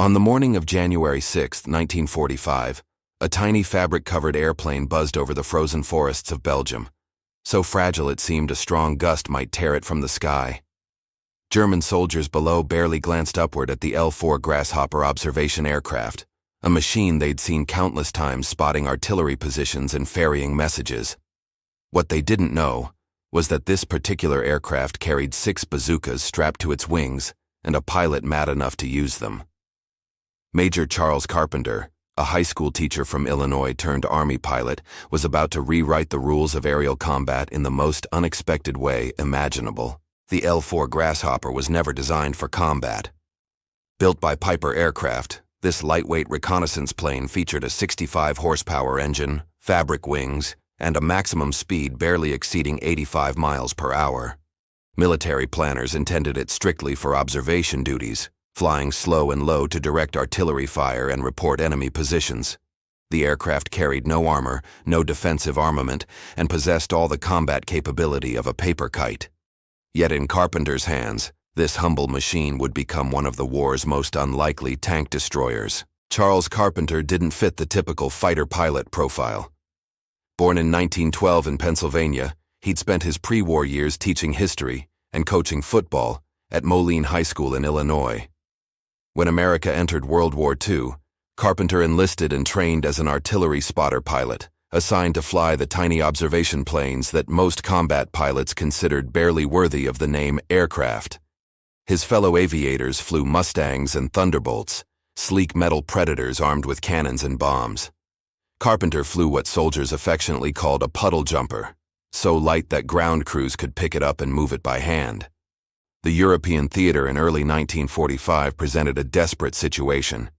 On the morning of January 6, 1945, a tiny fabric-covered airplane buzzed over the frozen forests of Belgium, so fragile it seemed a strong gust might tear it from the sky. German soldiers below barely glanced upward at the L-4 Grasshopper observation aircraft, a machine they'd seen countless times spotting artillery positions and ferrying messages. What they didn't know was that this particular aircraft carried 6 bazookas strapped to its wings and a pilot mad enough to use them. Major Charles Carpenter, a high school teacher from Illinois turned Army pilot, was about to rewrite the rules of aerial combat in the most unexpected way imaginable. The L-4 Grasshopper was never designed for combat. Built by Piper Aircraft, this lightweight reconnaissance plane featured a 65-horsepower engine, fabric wings, and a maximum speed barely exceeding 85 miles per hour. Military planners intended it strictly for observation duties, flying slow and low to direct artillery fire and report enemy positions. The aircraft carried no armor, no defensive armament, and possessed all the combat capability of a paper kite. Yet in Carpenter's hands, this humble machine would become one of the war's most unlikely tank destroyers. Charles Carpenter didn't fit the typical fighter pilot profile. Born in 1912 in Pennsylvania, he'd spent his pre-war years teaching history and coaching football at Moline High School in Illinois. When America entered World War II, Carpenter enlisted and trained as an artillery spotter pilot, assigned to fly the tiny observation planes that most combat pilots considered barely worthy of the name aircraft. His fellow aviators flew Mustangs and Thunderbolts, sleek metal predators armed with cannons and bombs. Carpenter flew what soldiers affectionately called a puddle jumper, so light that ground crews could pick it up and move it by hand. The European theater in early 1945 presented a desperate situation.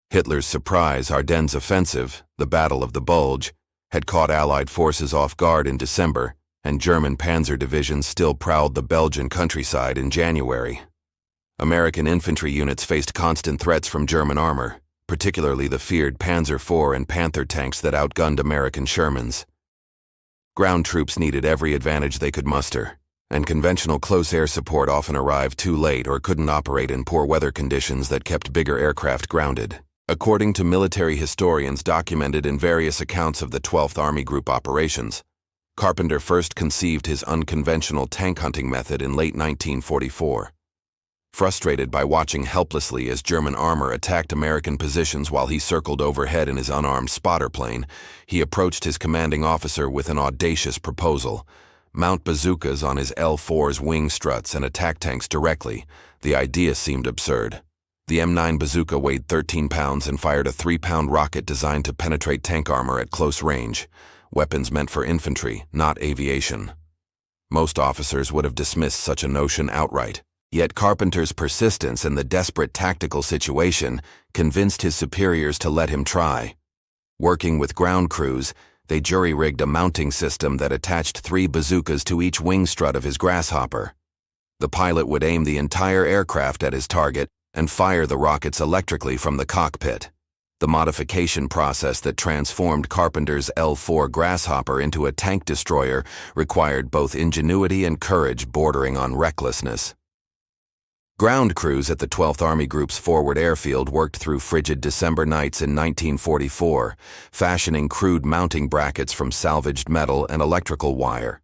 Hitler's surprise Ardennes offensive, the Battle of the Bulge, had caught Allied forces off guard in December, and German panzer divisions still prowled the Belgian countryside in January. American infantry units faced constant threats from German armor, particularly the feared Panzer IV and Panther tanks that outgunned American Shermans. Ground troops needed every advantage they could muster, and conventional close air support often arrived too late or couldn't operate in poor weather conditions that kept bigger aircraft grounded. According to military historians documented in various accounts of the 12th Army Group operations, Carpenter first conceived his unconventional tank hunting method in late 1944. Frustrated by watching helplessly as German armor attacked American positions while he circled overhead in his unarmed spotter plane, he approached his commanding officer with an audacious proposal: mount bazookas on his L-4's wing struts and attack tanks directly. The idea seemed absurd. The M9 bazooka weighed 13 pounds and fired a 3-pound rocket designed to penetrate tank armor at close range, weapons meant for infantry, not aviation. Most officers would have dismissed such a notion outright. Yet Carpenter's persistence in the desperate tactical situation convinced his superiors to let him try. Working with ground crews, they jury-rigged a mounting system that attached 3 bazookas to each wing strut of his Grasshopper. The pilot would aim the entire aircraft at his target and fire the rockets electrically from the cockpit. The modification process that transformed Carpenter's L-4 Grasshopper into a tank destroyer required both ingenuity and courage bordering on recklessness. Ground crews at the 12th Army Group's forward airfield worked through frigid December nights in 1944, fashioning crude mounting brackets from salvaged metal and electrical wire.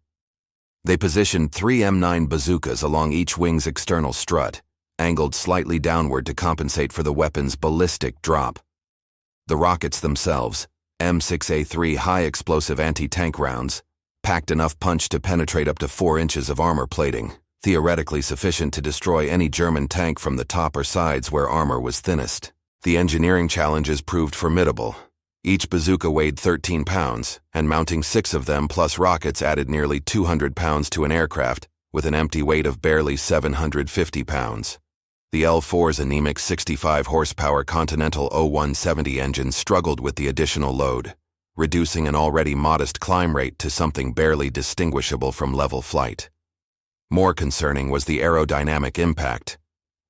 They positioned 3 M9 bazookas along each wing's external strut, angled slightly downward to compensate for the weapon's ballistic drop. The rockets themselves, M6A3 high-explosive anti-tank rounds, packed enough punch to penetrate up to 4 inches of armor plating, theoretically sufficient to destroy any German tank from the top or sides where armor was thinnest. The engineering challenges proved formidable. Each bazooka weighed 13 pounds, and mounting 6 of them plus rockets added nearly 200 pounds to an aircraft, with an empty weight of barely 750 pounds. The L-4's anemic 65-horsepower Continental 0170 engine struggled with the additional load, reducing an already modest climb rate to something barely distinguishable from level flight. More concerning was the aerodynamic impact.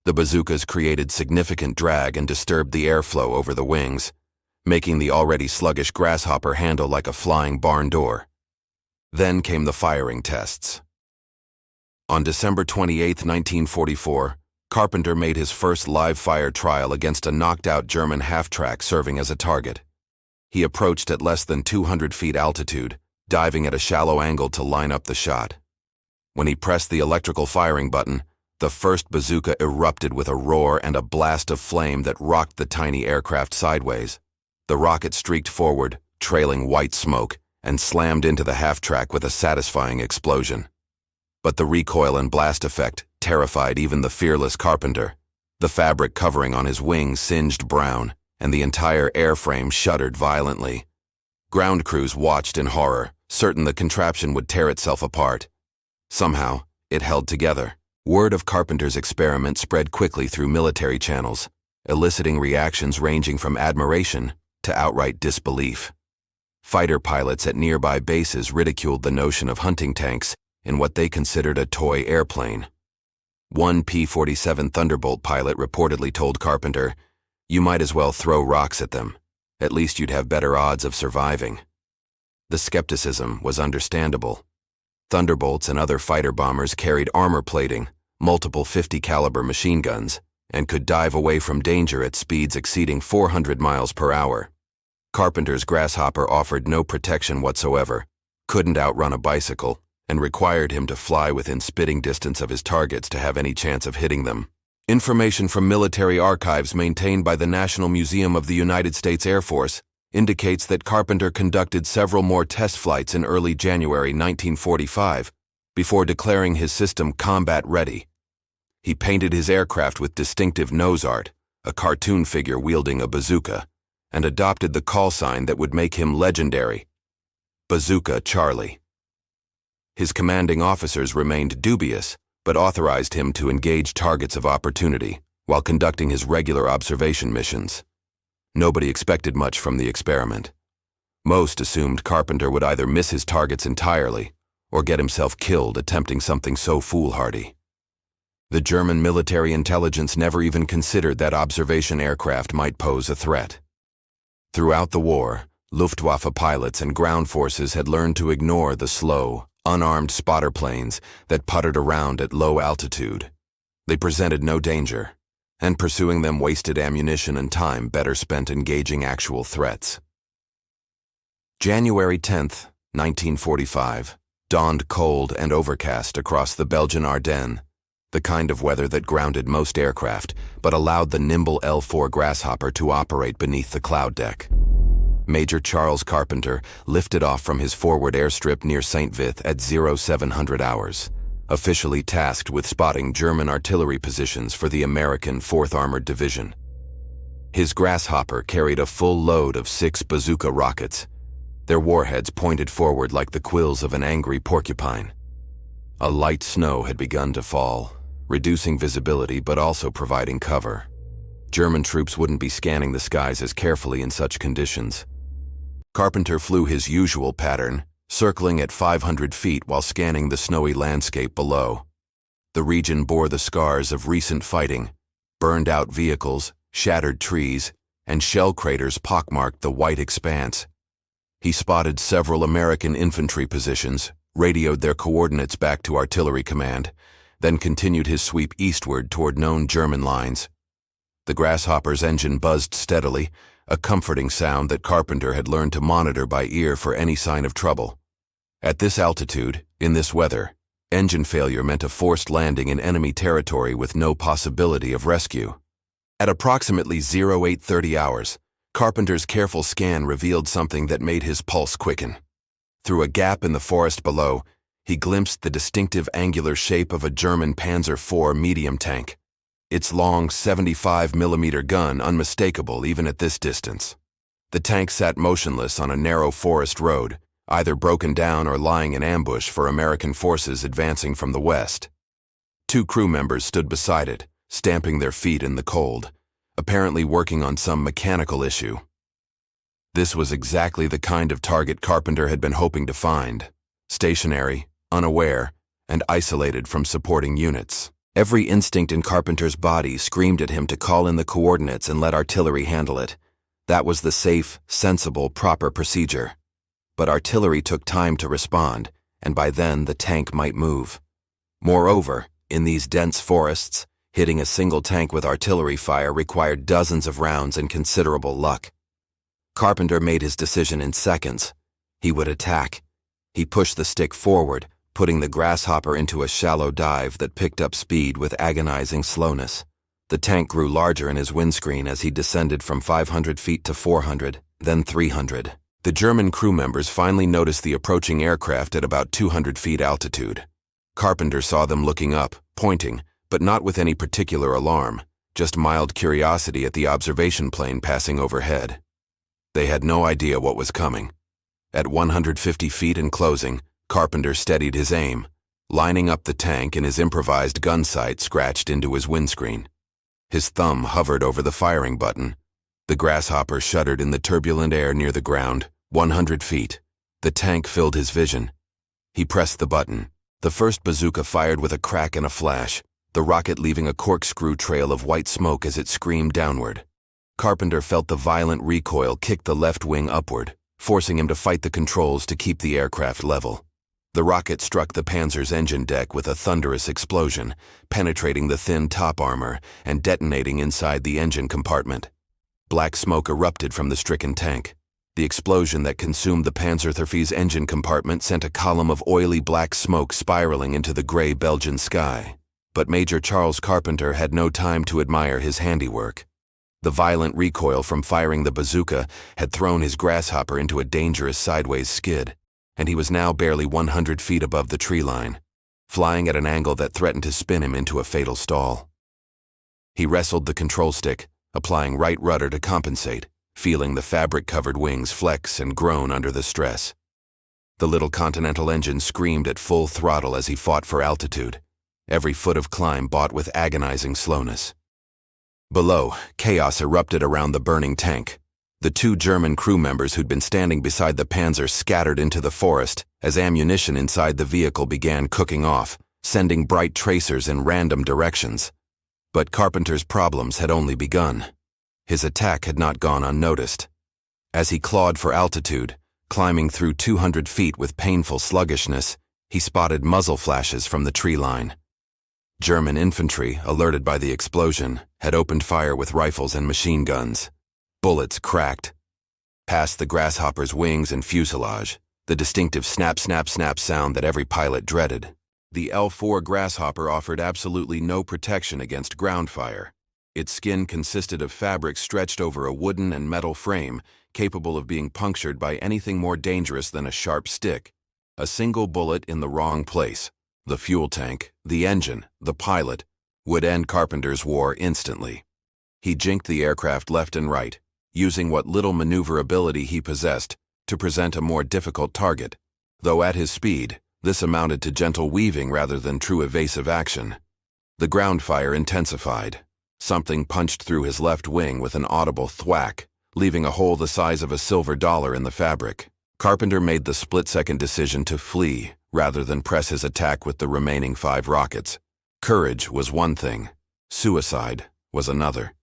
The bazookas created significant drag and disturbed the airflow over the wings, making the already sluggish Grasshopper handle like a flying barn door. Then came the firing tests. On December 28, 1944, Carpenter made his first live-fire trial against a knocked-out German half-track serving as a target. He approached at less than 200 feet altitude, diving at a shallow angle to line up the shot. When he pressed the electrical firing button, the first bazooka erupted with a roar and a blast of flame that rocked the tiny aircraft sideways. The rocket streaked forward, trailing white smoke, and slammed into the half-track with a satisfying explosion. But the recoil and blast effect terrified even the fearless Carpenter. The fabric covering on his wings singed brown, and the entire airframe shuddered violently. Ground crews watched in horror, certain the contraption would tear itself apart. Somehow, it held together. Word of Carpenter's experiment spread quickly through military channels, eliciting reactions ranging from admiration to outright disbelief. Fighter pilots at nearby bases ridiculed the notion of hunting tanks in what they considered a toy airplane. One P-47 Thunderbolt pilot reportedly told Carpenter, "You might as well throw rocks at them. At least you'd have better odds of surviving." The skepticism was understandable. Thunderbolts and other fighter bombers carried armor plating, multiple .50 caliber machine guns, and could dive away from danger at speeds exceeding 400 miles per hour. Carpenter's Grasshopper offered no protection whatsoever, couldn't outrun a bicycle, and required him to fly within spitting distance of his targets to have any chance of hitting them. Information from military archives maintained by the National Museum of the United States Air Force indicates that Carpenter conducted several more test flights in early January 1945 before declaring his system combat-ready. He painted his aircraft with distinctive nose art, a cartoon figure wielding a bazooka, and adopted the call sign that would make him legendary: Bazooka Charlie. His commanding officers remained dubious, but authorized him to engage targets of opportunity while conducting his regular observation missions. Nobody expected much from the experiment. Most assumed Carpenter would either miss his targets entirely or get himself killed attempting something so foolhardy. The German military intelligence never even considered that observation aircraft might pose a threat. Throughout the war, Luftwaffe pilots and ground forces had learned to ignore the slow, unarmed spotter planes that puttered around at low altitude. They presented no danger, and pursuing them wasted ammunition and time better spent engaging actual threats. January 10th, 1945, dawned cold and overcast across the Belgian Ardennes, the kind of weather that grounded most aircraft but allowed the nimble L-4 Grasshopper to operate beneath the cloud deck. Major Charles Carpenter lifted off from his forward airstrip near St. Vith at 0700 hours, officially tasked with spotting German artillery positions for the American 4th Armored Division. His Grasshopper carried a full load of 6 bazooka rockets, their warheads pointed forward like the quills of an angry porcupine. A light snow had begun to fall, reducing visibility but also providing cover. German troops wouldn't be scanning the skies as carefully in such conditions. Carpenter flew his usual pattern, circling at 500 feet while scanning the snowy landscape below. The region bore the scars of recent fighting. Burned-out vehicles, shattered trees, and shell craters pockmarked the white expanse. He spotted several American infantry positions, radioed their coordinates back to artillery command, then continued his sweep eastward toward known German lines. The Grasshopper's engine buzzed steadily, a comforting sound that Carpenter had learned to monitor by ear for any sign of trouble. At this altitude, in this weather, engine failure meant a forced landing in enemy territory with no possibility of rescue. At approximately 0830 hours, Carpenter's careful scan revealed something that made his pulse quicken. Through a gap in the forest below, he glimpsed the distinctive angular shape of a German Panzer IV medium tank, its long 75mm gun unmistakable even at this distance. The tank sat motionless on a narrow forest road, either broken down or lying in ambush for American forces advancing from the west. 2 crew members stood beside it, stamping their feet in the cold, apparently working on some mechanical issue. This was exactly the kind of target Carpenter had been hoping to find: stationary, unaware, and isolated from supporting units. Every instinct in Carpenter's body screamed at him to call in the coordinates and let artillery handle it. That was the safe, sensible, proper procedure. But artillery took time to respond, and by then the tank might move. Moreover, in these dense forests, Hitting a single tank with artillery fire required dozens of rounds and considerable luck. Carpenter made his decision in seconds. He would attack. He pushed the stick forward, putting the Grasshopper into a shallow dive that picked up speed with agonizing slowness. The tank grew larger in his windscreen as he descended from 500 feet to 400, then 300. The German crew members finally noticed the approaching aircraft at about 200 feet altitude. Carpenter saw them looking up, pointing, but not with any particular alarm, just mild curiosity at the observation plane passing overhead. They had no idea what was coming. At 150 feet and closing, Carpenter steadied his aim, lining up the tank and his improvised gun sight scratched into his windscreen. His thumb hovered over the firing button. The Grasshopper shuddered in the turbulent air near the ground, 100 feet. The tank filled his vision. He pressed the button. The first bazooka fired with a crack and a flash, the rocket leaving a corkscrew trail of white smoke as it screamed downward. Carpenter felt the violent recoil kick the left wing upward, forcing him to fight the controls to keep the aircraft level. The rocket struck the Panzer's engine deck with a thunderous explosion, penetrating the thin top armor and detonating inside the engine compartment. Black smoke erupted from the stricken tank. The explosion that consumed the Panzer's engine compartment sent a column of oily black smoke spiraling into the gray Belgian sky. But Major Charles Carpenter had no time to admire his handiwork. The violent recoil from firing the bazooka had thrown his Grasshopper into a dangerous sideways skid, and he was now barely 100 feet above the tree line, flying at an angle that threatened to spin him into a fatal stall. He wrestled the control stick, applying right rudder to compensate, feeling the fabric-covered wings flex and groan under the stress. The little Continental engine screamed at full throttle as he fought for altitude, every foot of climb bought with agonizing slowness. Below, chaos erupted around the burning tank. The two German crew members who'd been standing beside the Panzer scattered into the forest as ammunition inside the vehicle began cooking off, sending bright tracers in random directions. But Carpenter's problems had only begun. His attack had not gone unnoticed. As he clawed for altitude, climbing through 200 feet with painful sluggishness, he spotted muzzle flashes from the tree line. German infantry, alerted by the explosion, had opened fire with rifles and machine guns. Bullets cracked. Past the Grasshopper's wings and fuselage, the distinctive snap-snap-snap sound that every pilot dreaded. The L-4 Grasshopper offered absolutely no protection against ground fire. Its skin consisted of fabric stretched over a wooden and metal frame, capable of being punctured by anything more dangerous than a sharp stick. A single bullet in the wrong place, the fuel tank, the engine, the pilot, would end Carpenter's war instantly. He jinked the aircraft left and right, using what little maneuverability he possessed to present a more difficult target, though at his speed, this amounted to gentle weaving rather than true evasive action. The ground fire intensified. Something punched through his left wing with an audible thwack, leaving a hole the size of a silver dollar in the fabric. Carpenter made the split-second decision to flee rather than press his attack with the remaining 5 rockets. Courage was one thing, suicide was another.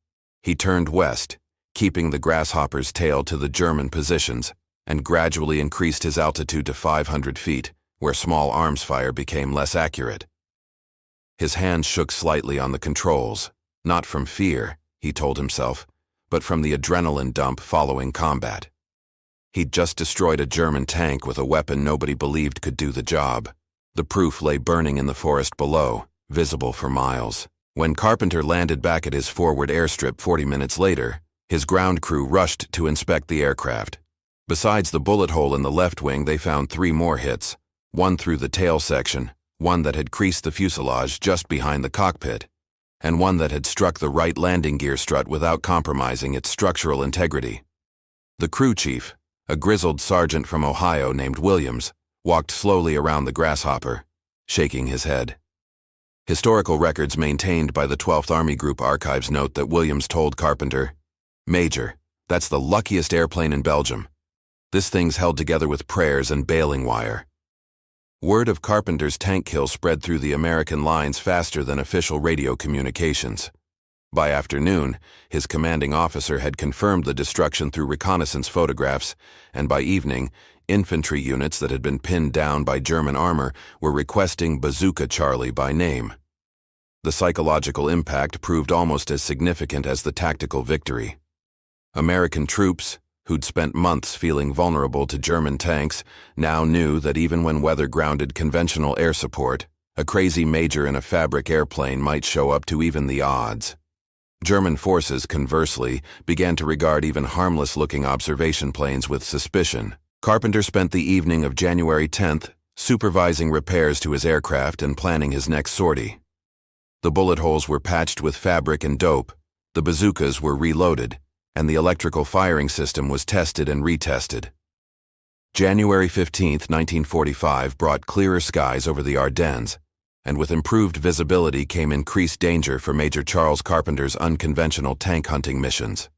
He turned west, keeping the Grasshopper's tail to the German positions, and gradually increased his altitude to 500 feet, where small arms fire became less accurate. His hands shook slightly on the controls, not from fear, he told himself, but from the adrenaline dump following combat. He'd just destroyed a German tank with a weapon nobody believed could do the job. The proof lay burning in the forest below, visible for miles. When Carpenter landed back at his forward airstrip 40 minutes later, his ground crew rushed to inspect the aircraft. Besides the bullet hole in the left wing, they found 3 more hits, one through the tail section, one that had creased the fuselage just behind the cockpit, and one that had struck the right landing gear strut without compromising its structural integrity. The crew chief, a grizzled sergeant from Ohio named Williams, walked slowly around the Grasshopper, shaking his head. Historical records maintained by the 12th Army Group archives note that Williams told Carpenter, "Major, that's the luckiest airplane in Belgium. This thing's held together with prayers and baling wire." Word of Carpenter's tank kill spread through the American lines faster than official radio communications. By afternoon, his commanding officer had confirmed the destruction through reconnaissance photographs, and by evening, infantry units that had been pinned down by German armor were requesting Bazooka Charlie by name. The psychological impact proved almost as significant as the tactical victory. American troops, who'd spent months feeling vulnerable to German tanks, now knew that even when weather grounded conventional air support, a crazy major in a fabric airplane might show up to even the odds. German forces, conversely, began to regard even harmless-looking observation planes with suspicion. Carpenter spent the evening of January 10th supervising repairs to his aircraft and planning his next sortie. The bullet holes were patched with fabric and dope, the bazookas were reloaded, and the electrical firing system was tested and retested. January 15, 1945 brought clearer skies over the Ardennes, and with improved visibility came increased danger for Major Charles Carpenter's unconventional tank hunting missions.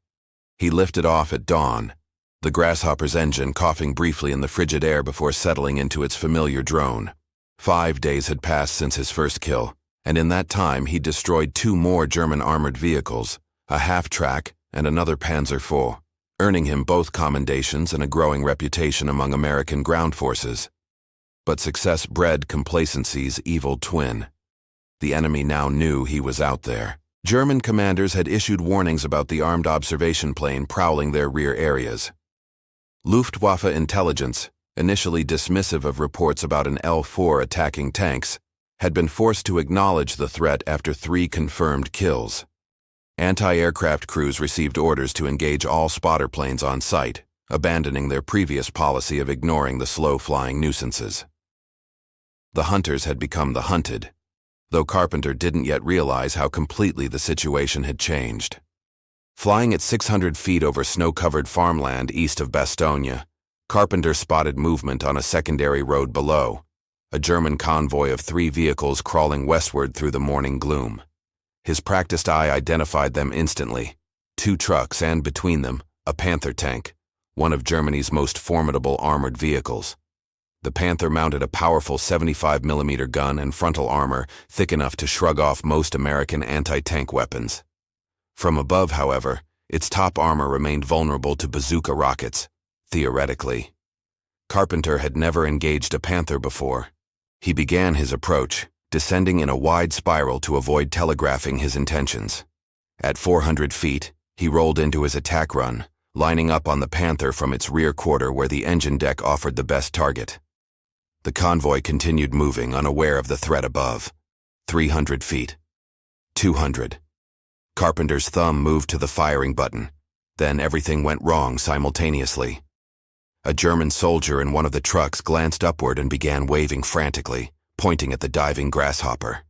He lifted off at dawn, the Grasshopper's engine coughing briefly in the frigid air before settling into its familiar drone. 5 days had passed since his first kill, and in that time he destroyed 2 more German armored vehicles, a half-track and another Panzer IV, earning him both commendations and a growing reputation among American ground forces. But success bred complacency's evil twin. The enemy now knew he was out there. German commanders had issued warnings about the armed observation plane prowling their rear areas. Luftwaffe intelligence, initially dismissive of reports about an L-4 attacking tanks, had been forced to acknowledge the threat after 3 confirmed kills. Anti-aircraft crews received orders to engage all spotter planes on site, abandoning their previous policy of ignoring the slow-flying nuisances. The hunters had become the hunted, though Carpenter didn't yet realize how completely the situation had changed. Flying at 600 feet over snow-covered farmland east of Bastogne, Carpenter spotted movement on a secondary road below, a German convoy of 3 vehicles crawling westward through the morning gloom. His practiced eye identified them instantly, 2 trucks and, between them, a Panther tank, one of Germany's most formidable armored vehicles. The Panther mounted a powerful 75mm gun and frontal armor thick enough to shrug off most American anti-tank weapons. From above, however, its top armor remained vulnerable to bazooka rockets, theoretically. Carpenter had never engaged a Panther before. He began his approach, descending in a wide spiral to avoid telegraphing his intentions. At 400 feet, he rolled into his attack run, lining up on the Panther from its rear quarter where the engine deck offered the best target. The convoy continued moving, unaware of the threat above. 300 feet. 200. Carpenter's thumb moved to the firing button. Then everything went wrong simultaneously. A German soldier in one of the trucks glanced upward and began waving frantically, pointing at the diving Grasshopper.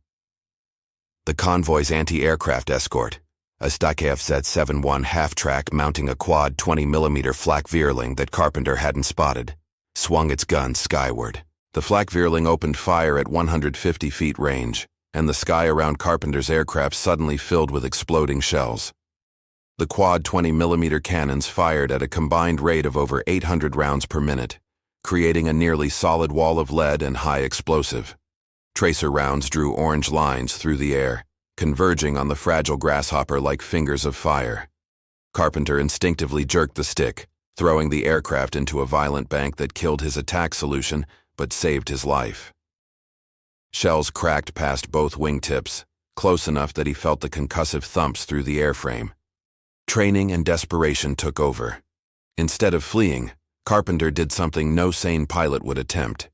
The convoy's anti-aircraft escort, a Stykov Z-71 half-track mounting a quad 20mm flak Vierling that Carpenter hadn't spotted, swung its gun skyward. The flak Vierling opened fire at 150 feet range, and the sky around Carpenter's aircraft suddenly filled with exploding shells. The quad 20mm cannons fired at a combined rate of over 800 rounds per minute, creating a nearly solid wall of lead and high explosive. Tracer rounds drew orange lines through the air, converging on the fragile Grasshopper like fingers of fire. Carpenter instinctively jerked the stick, throwing the aircraft into a violent bank that killed his attack solution but saved his life. Shells cracked past both wingtips, close enough that he felt the concussive thumps through the airframe. Training and desperation took over. Instead of fleeing, Carpenter did something no sane pilot would attempt.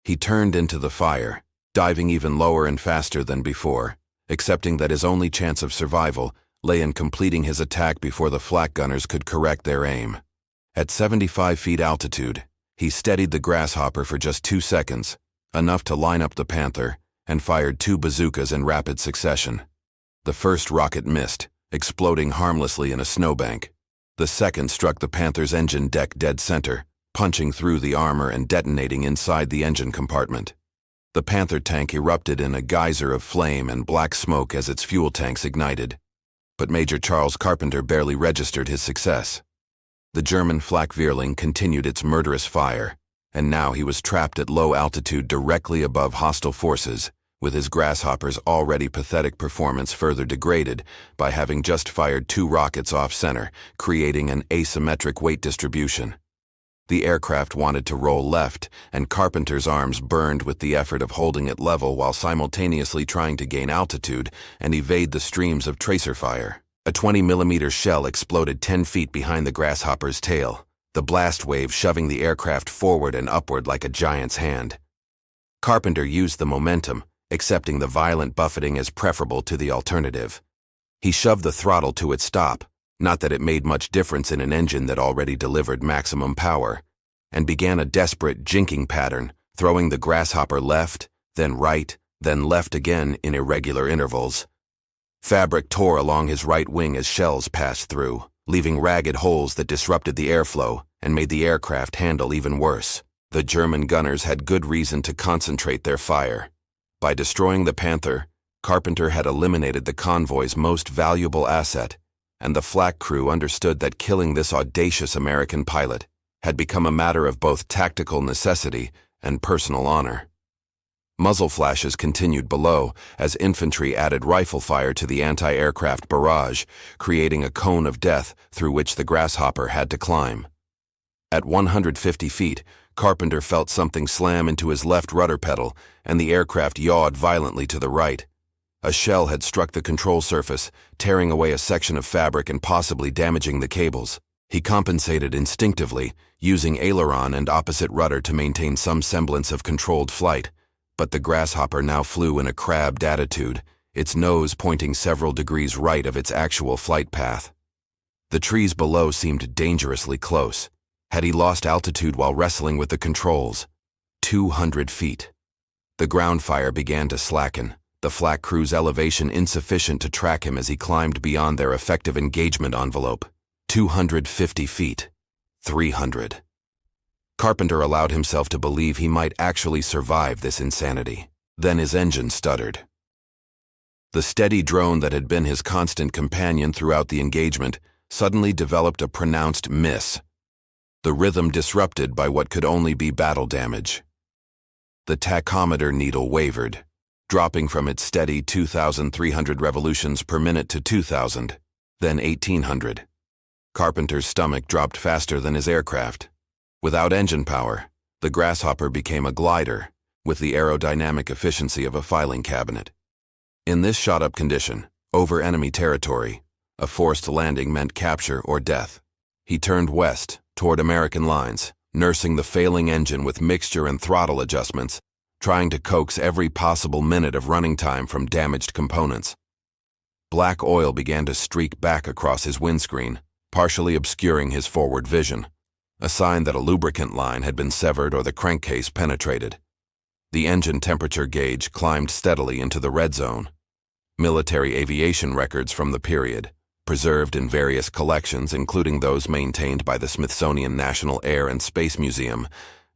He turned into the fire, diving even lower and faster than before, accepting that his only chance of survival lay in completing his attack before the flak gunners could correct their aim. At 75 feet altitude, he steadied the Grasshopper for just 2 seconds, enough to line up the Panther, and fired 2 bazookas in rapid succession. The first rocket missed, exploding harmlessly in a snowbank. The second struck the Panther's engine deck dead center, punching through the armor and detonating inside the engine compartment. The Panther tank erupted in a geyser of flame and black smoke as its fuel tanks ignited. But Major Charles Carpenter barely registered his success. The German flak Vierling continued its murderous fire, and now he was trapped at low altitude directly above hostile forces, with his Grasshopper's already pathetic performance further degraded by having just fired 2 rockets off-center, creating an asymmetric weight distribution. The aircraft wanted to roll left, and Carpenter's arms burned with the effort of holding it level while simultaneously trying to gain altitude and evade the streams of tracer fire. A 20mm shell exploded 10 feet behind the Grasshopper's tail, the blast wave shoving the aircraft forward and upward like a giant's hand. Carpenter used the momentum, accepting the violent buffeting as preferable to the alternative. He shoved the throttle to its stop, not that it made much difference in an engine that already delivered maximum power, and began a desperate jinking pattern, throwing the Grasshopper left, then right, then left again in irregular intervals. Fabric tore along his right wing as shells passed through, leaving ragged holes that disrupted the airflow and made the aircraft handle even worse. The German gunners had good reason to concentrate their fire. By destroying the Panther, Carpenter had eliminated the convoy's most valuable asset, and the flak crew understood that killing this audacious American pilot had become a matter of both tactical necessity and personal honor. Muzzle flashes continued below as infantry added rifle fire to the anti-aircraft barrage, creating a cone of death through which the Grasshopper had to climb. At 150 feet, Carpenter felt something slam into his left rudder pedal, and the aircraft yawed violently to the right. A shell had struck the control surface, tearing away a section of fabric and possibly damaging the cables. He compensated instinctively, using aileron and opposite rudder to maintain some semblance of controlled flight, but the Grasshopper now flew in a crabbed attitude, its nose pointing several degrees right of its actual flight path. The trees below seemed dangerously close. Had he lost altitude while wrestling with the controls? 200 feet. The ground fire began to slacken, the flak crew's elevation insufficient to track him as he climbed beyond their effective engagement envelope. 250 feet. 300. Carpenter allowed himself to believe he might actually survive this insanity. Then his engine stuttered. The steady drone that had been his constant companion throughout the engagement suddenly developed a pronounced miss, the rhythm disrupted by what could only be battle damage. The tachometer needle wavered, dropping from its steady 2,300 revolutions per minute to 2,000, then 1,800. Carpenter's stomach dropped faster than his aircraft. Without engine power, the Grasshopper became a glider, with the aerodynamic efficiency of a filing cabinet. In this shot-up condition, over enemy territory, a forced landing meant capture or death. He turned west, toward American lines, nursing the failing engine with mixture and throttle adjustments, trying to coax every possible minute of running time from damaged components. Black oil began to streak back across his windscreen, partially obscuring his forward vision, a sign that a lubricant line had been severed or the crankcase penetrated. The engine temperature gauge climbed steadily into the red zone. Military aviation records from the period, preserved in various collections including those maintained by the Smithsonian National Air and Space Museum,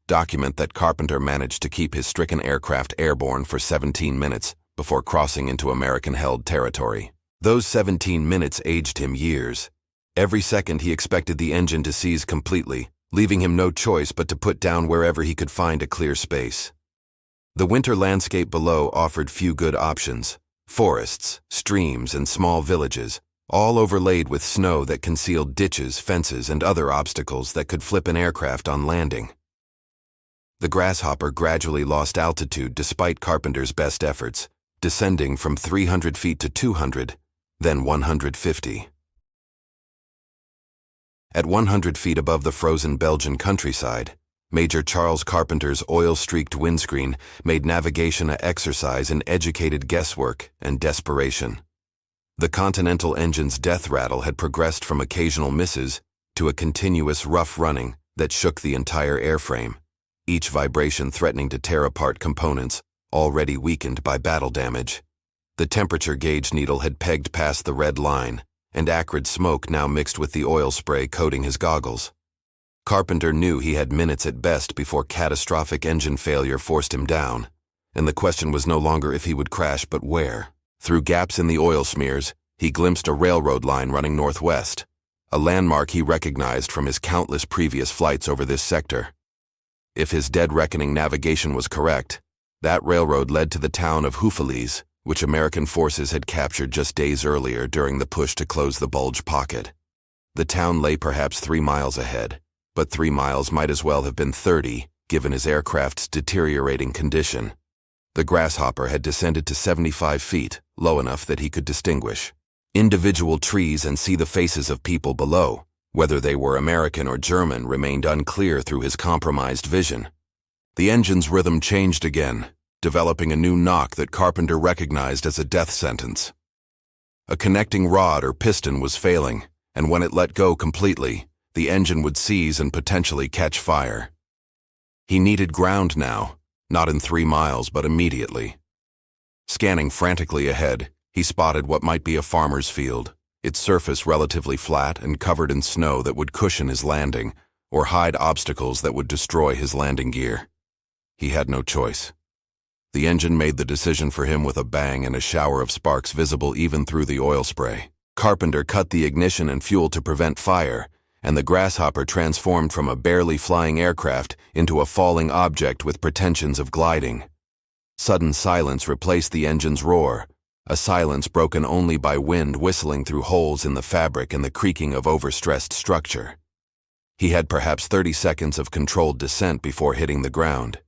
document that Carpenter managed to keep his stricken aircraft airborne for 17 minutes before crossing into American-held territory. Those 17 minutes aged him years. Every second he expected the engine to seize completely, leaving him no choice but to put down wherever he could find a clear space. The winter landscape below offered few good options: forests, streams, and small villages, all overlaid with snow that concealed ditches, fences, and other obstacles that could flip an aircraft on landing. The Grasshopper gradually lost altitude despite Carpenter's best efforts, descending from 300 feet to 200, then 150. At 100 feet above the frozen Belgian countryside, Major Charles Carpenter's oil-streaked windscreen made navigation an exercise in educated guesswork and desperation. The Continental engine's death rattle had progressed from occasional misses to a continuous rough running that shook the entire airframe, each vibration threatening to tear apart components already weakened by battle damage. The temperature gauge needle had pegged past the red line, and acrid smoke now mixed with the oil spray coating his goggles. Carpenter knew he had minutes at best before catastrophic engine failure forced him down, and the question was no longer if he would crash but where. Through gaps in the oil smears, he glimpsed a railroad line running northwest, a landmark he recognized from his countless previous flights over this sector. If his dead reckoning navigation was correct, that railroad led to the town of Houffalize, which American forces had captured just days earlier during the push to close the Bulge Pocket. The town lay perhaps 3 miles ahead, but 3 miles might as well have been 30, given his aircraft's deteriorating condition. The Grasshopper had descended to 75 feet, low enough that he could distinguish individual trees and see the faces of people below. Whether they were American or German remained unclear through his compromised vision. The engine's rhythm changed again, developing a new knock that Carpenter recognized as a death sentence. A connecting rod or piston was failing, and when it let go completely, the engine would seize and potentially catch fire. He needed ground now, not in 3 miles but immediately. Scanning frantically ahead, he spotted what might be a farmer's field, its surface relatively flat and covered in snow that would cushion his landing or hide obstacles that would destroy his landing gear. He had no choice. The engine made the decision for him with a bang and a shower of sparks visible even through the oil spray. Carpenter cut the ignition and fuel to prevent fire, and the Grasshopper transformed from a barely flying aircraft into a falling object with pretensions of gliding. Sudden silence replaced the engine's roar, a silence broken only by wind whistling through holes in the fabric and the creaking of overstressed structure. He had perhaps 30 seconds of controlled descent before hitting the ground.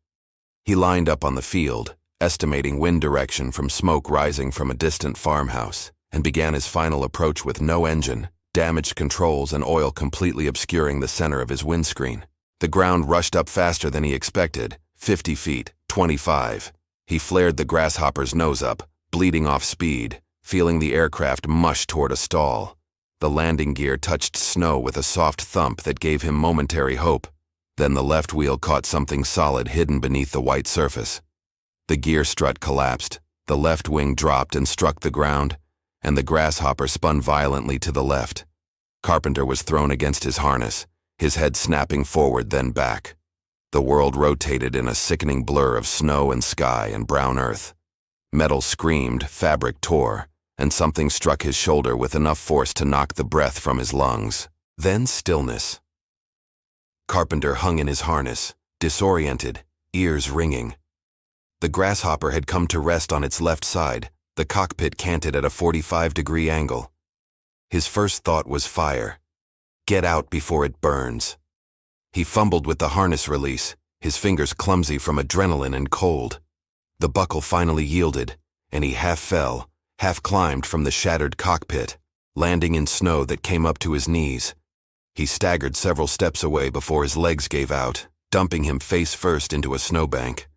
He lined up on the field, estimating wind direction from smoke rising from a distant farmhouse, and began his final approach with no engine, damaged controls, and oil completely obscuring the center of his windscreen. The ground rushed up faster than he expected, 50 feet, 25. He flared the Grasshopper's nose up, bleeding off speed, feeling the aircraft mush toward a stall. The landing gear touched snow with a soft thump that gave him momentary hope. Then the left wheel caught something solid hidden beneath the white surface. The gear strut collapsed, the left wing dropped and struck the ground, and the Grasshopper spun violently to the left. Carpenter was thrown against his harness, his head snapping forward then back. The world rotated in a sickening blur of snow and sky and brown earth. Metal screamed, fabric tore, and something struck his shoulder with enough force to knock the breath from his lungs. Then stillness. Carpenter hung in his harness, disoriented, ears ringing. The Grasshopper had come to rest on its left side, the cockpit canted at a 45-degree angle. His first thought was fire. Get out before it burns. He fumbled with the harness release, his fingers clumsy from adrenaline and cold. The buckle finally yielded, and he half fell, half climbed from the shattered cockpit, landing in snow that came up to his knees. He staggered several steps away before his legs gave out, dumping him face first into a snowbank.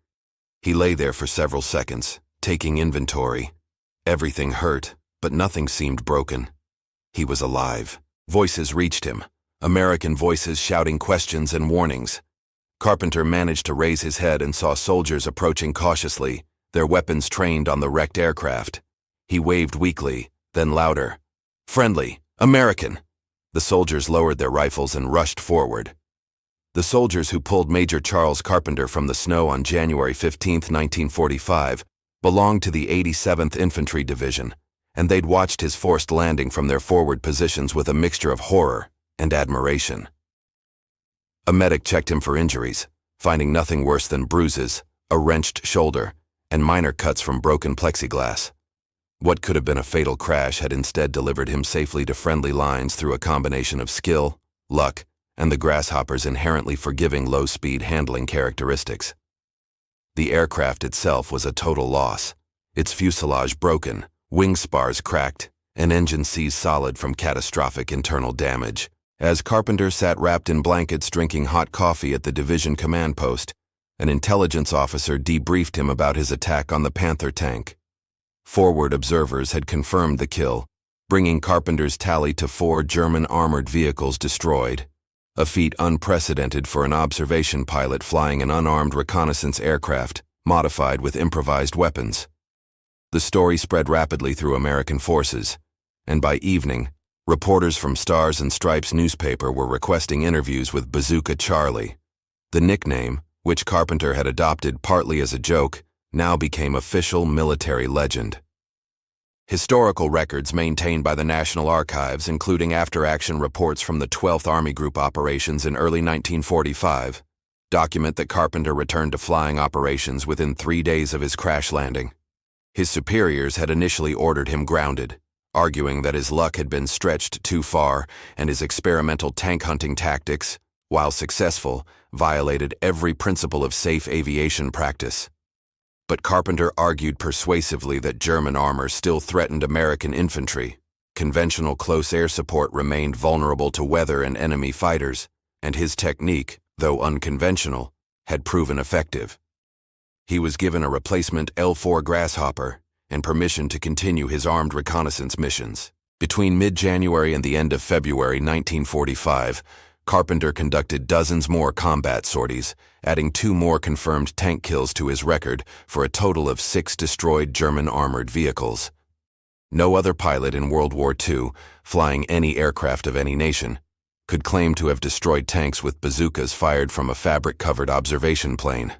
He lay there for several seconds, taking inventory. Everything hurt, but nothing seemed broken. He was alive. Voices reached him, American voices shouting questions and warnings. Carpenter managed to raise his head and saw soldiers approaching cautiously, their weapons trained on the wrecked aircraft. He waved weakly, then louder. Friendly, American. The soldiers lowered their rifles and rushed forward. The soldiers who pulled Major Charles Carpenter from the snow on January 15, 1945, belonged to the 87th Infantry Division, and they'd watched his forced landing from their forward positions with a mixture of horror and admiration. A medic checked him for injuries, finding nothing worse than bruises, a wrenched shoulder, and minor cuts from broken plexiglass. What could have been a fatal crash had instead delivered him safely to friendly lines through a combination of skill, luck, and the Grasshopper's inherently forgiving low-speed handling characteristics. The aircraft itself was a total loss, its fuselage broken, wing spars cracked, and engine seized solid from catastrophic internal damage. As Carpenter sat wrapped in blankets drinking hot coffee at the division command post, an intelligence officer debriefed him about his attack on the Panther tank. Forward observers had confirmed the kill, bringing Carpenter's tally to 4 German armored vehicles destroyed, a feat unprecedented for an observation pilot flying an unarmed reconnaissance aircraft, modified with improvised weapons. The story spread rapidly through American forces, and by evening, reporters from Stars and Stripes newspaper were requesting interviews with Bazooka Charlie. The nickname, which Carpenter had adopted partly as a joke, now became official military legend. Historical records maintained by the National Archives, including after-action reports from the 12th Army Group operations in early 1945, document that Carpenter returned to flying operations within 3 days of his crash landing. His superiors had initially ordered him grounded, arguing that his luck had been stretched too far and his experimental tank hunting tactics, while successful, violated every principle of safe aviation practice. But Carpenter argued persuasively that German armor still threatened American infantry. Conventional close air support remained vulnerable to weather and enemy fighters, and his technique, though unconventional, had proven effective. He was given a replacement L-4 Grasshopper and permission to continue his armed reconnaissance missions. Between mid-January and the end of February 1945, Carpenter conducted dozens more combat sorties, adding 2 more confirmed tank kills to his record for a total of 6 destroyed German armored vehicles. No other pilot in World War II, flying any aircraft of any nation, could claim to have destroyed tanks with bazookas fired from a fabric-covered observation plane.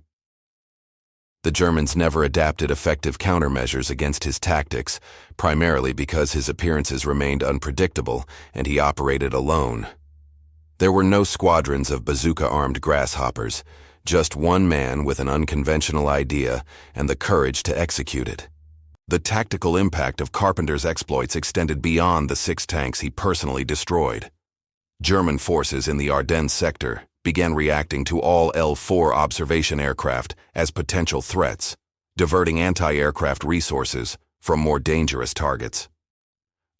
The Germans never adapted effective countermeasures against his tactics, primarily because his appearances remained unpredictable and he operated alone. There were no squadrons of bazooka-armed grasshoppers, just one man with an unconventional idea and the courage to execute it. The tactical impact of Carpenter's exploits extended beyond the 6 tanks he personally destroyed. German forces in the Ardennes sector began reacting to all L-4 observation aircraft as potential threats, diverting anti-aircraft resources from more dangerous targets.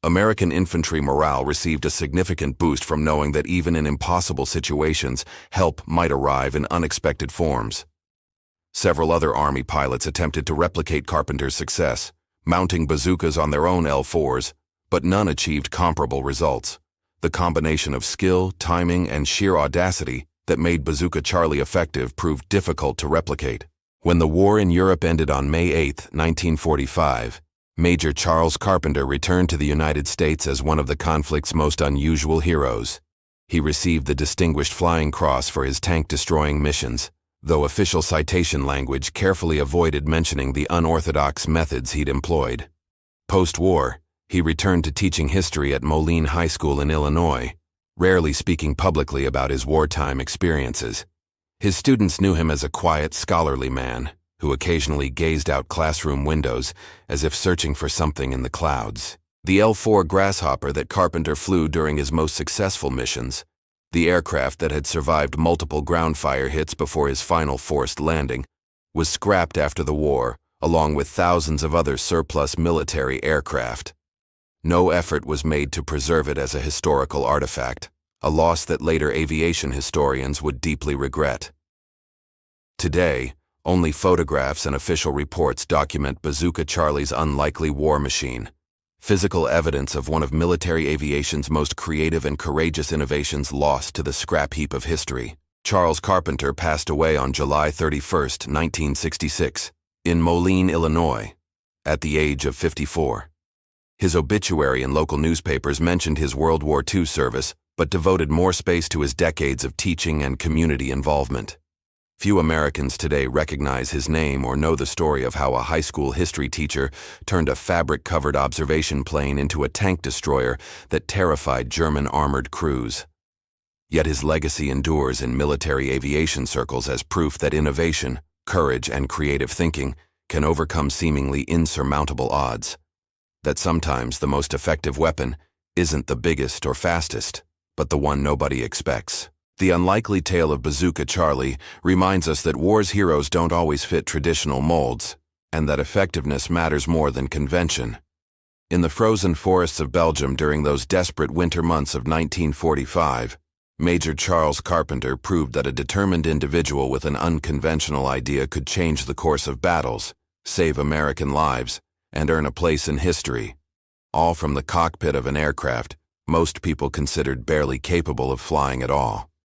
American infantry morale received a significant boost from knowing that even in impossible situations, help might arrive in unexpected forms. Several other Army pilots attempted to replicate Carpenter's success, mounting bazookas on their own L-4s, but none achieved comparable results. The combination of skill, timing, and sheer audacity that made Bazooka Charlie effective proved difficult to replicate. When the war in Europe ended on May 8, 1945, Major Charles Carpenter returned to the United States as one of the conflict's most unusual heroes. He received the Distinguished Flying Cross for his tank-destroying missions, though official citation language carefully avoided mentioning the unorthodox methods he'd employed. Post-war, he returned to teaching history at Moline High School in Illinois, rarely speaking publicly about his wartime experiences. His students knew him as a quiet, scholarly man who occasionally gazed out classroom windows as if searching for something in the clouds. The L-4 Grasshopper that Carpenter flew during his most successful missions, the aircraft that had survived multiple ground fire hits before his final forced landing, was scrapped after the war, along with thousands of other surplus military aircraft. No effort was made to preserve it as a historical artifact, a loss that later aviation historians would deeply regret. Today, only photographs and official reports document Bazooka Charlie's unlikely war machine, physical evidence of one of military aviation's most creative and courageous innovations lost to the scrap heap of history. Charles Carpenter passed away on July 31, 1966, in Moline, Illinois, at the age of 54. His obituary in local newspapers mentioned his World War II service, but devoted more space to his decades of teaching and community involvement. Few Americans today recognize his name or know the story of how a high school history teacher turned a fabric-covered observation plane into a tank destroyer that terrified German armored crews. Yet his legacy endures in military aviation circles as proof that innovation, courage, and creative thinking can overcome seemingly insurmountable odds. That sometimes the most effective weapon isn't the biggest or fastest, but the one nobody expects. The unlikely tale of Bazooka Charlie reminds us that war's heroes don't always fit traditional molds, and that effectiveness matters more than convention. In the frozen forests of Belgium during those desperate winter months of 1945, Major Charles Carpenter proved that a determined individual with an unconventional idea could change the course of battles, save American lives, and earn a place in history, all from the cockpit of an aircraft most people considered barely capable of flying at all.